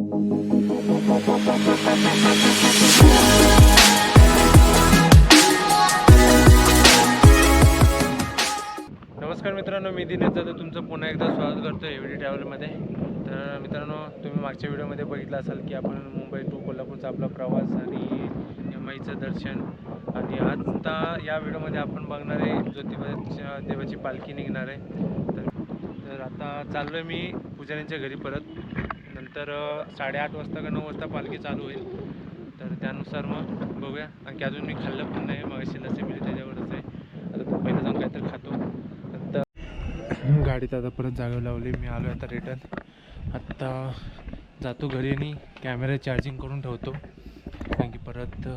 नमस्कार मित्रांनो, मी दिनेश जाधव तुमचं पुन्हा एकदा स्वागत करतो एव्हडी ट्रॅव्हलमध्ये. तर मित्रांनो, तुम्ही मागच्या व्हिडिओमध्ये बघितलं असाल की आपण मुंबई टू कोल्हापूरचा आपला प्रवास आणि माईचं दर्शन, आणि आता या व्हिडिओमध्ये आपण बघणार आहे ज्योतिबा देवाची पालखी निघणार आहे. तर आता चाललो आहे मी पुजाऱ्यांच्या घरी परत. नंतर 8:30 वाजता का 9 वाजता पालखी चालू होईल. तर त्यानुसार मग बघूया. आणखी अजून मी खाल्लं पण नाही, मग अशी लसी मिळते त्याच्यावरच आहे. आता पहिलं जाऊन काहीतरी खातो. गाडीत आता परत जागा लावली, मी आलो आता रिटर्न. आत्ता जातो घरी आणि कॅमेरा चार्जिंग करून ठेवतो, कारण की परत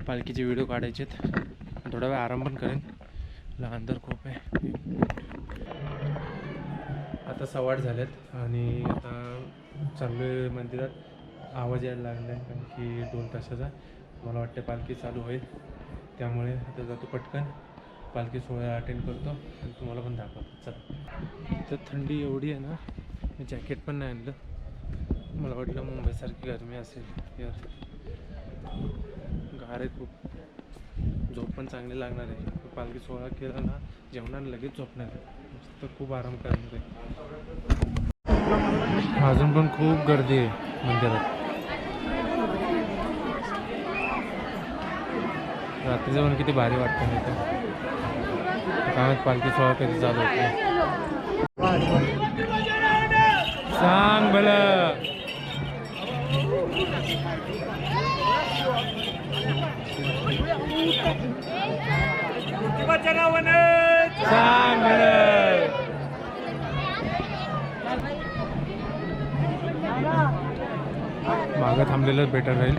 पालखीचे व्हिडिओ काढायचे आहेत. थोडा वेळ आराम पण करेन, अंधार खूप आहे. आता 8:15 झालेत आणि आता चाललो आहे मंदिरात. आवाज यायला लागला आहे कारण की 2 तासाचा मला वाटतं पालखी चालू होईल. त्यामुळे आता जातो पटकन, पालखी सोहळा अटेंड करतो आणि तुम्हाला पण दाखवतो. चला. इथं थंडी एवढी आहे ना, मी जॅकेट पण नाही आणलं. मला वाटलं मुंबईसारखी गरमी असेल यार. गार आहे खूप. झोप पण चांगली लागणार आहे. पालखी सोहळा केला ना, जेवणाला लगेच झोपणार आहे. मस्त खूप आराम करणार आहे. अजून पण खूप गर्दी आहे मंदिरात. रात्री जाऊन किती भारी वाटतं नाही तर. कामात पालखी सोहळा कधी चालू होते सांग भलं. सांग भलं. मागं थांबलेलं बेटर राहील.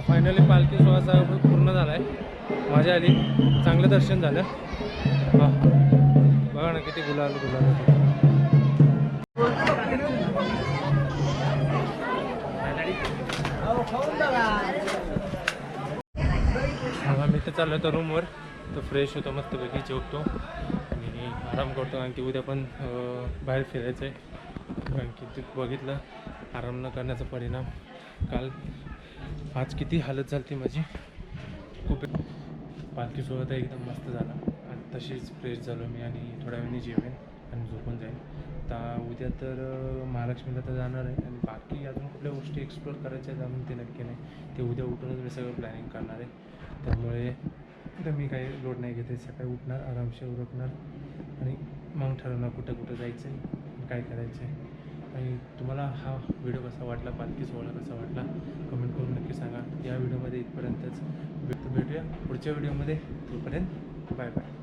फायनली पालखी सोहळा पूर्ण झाला आहे. मजा आली, चांगलं दर्शन झालं. बघा ना किती गुलाल गुलाल. मी तर चाललो होतो रूमवर, तो फ्रेश होतो, मस्तपैकी जेवतो आणि आराम करतो. कारण की उद्या पण बाहेर फिरायचं आहे. कारण की ते बघितलं आराम न करण्याचा परिणाम. काल आज किती हालत झाली ती माझी. खूप पालखी सोहळा तर एकदम मस्त झाला आणि तशीच फ्रेश झालो मी आणि थोड्या वेळाने जेवेन आणि झोपून जाईन. आता उद्या तर महालक्ष्मीला तर जाणार आहे आणि बाकी अजून कुठल्या गोष्टी एक्सप्लोअर करायच्या आहेत अजून ते नक्की नाही. ते उद्या उठूनच मी सगळं प्लॅनिंग करणार आहे. त्यामुळे तर मी काही लोड नाही घेते. सकाळी उठणार, आरामशीर उरकणार आणि मग ठरवणार कुठं कुठं जायचं आहे, काय करायचं आहे. आणि तुम्हाला हा व्हिडिओ कसा वाटला, पालखी सोहळा कसा वाटला, कमेंट करून नक्की सांगा. या व्हिडिओमध्ये इथपर्यंतच. भेटूया पुढच्या व्हिडिओमध्ये. तोपर्यंत बाय बाय.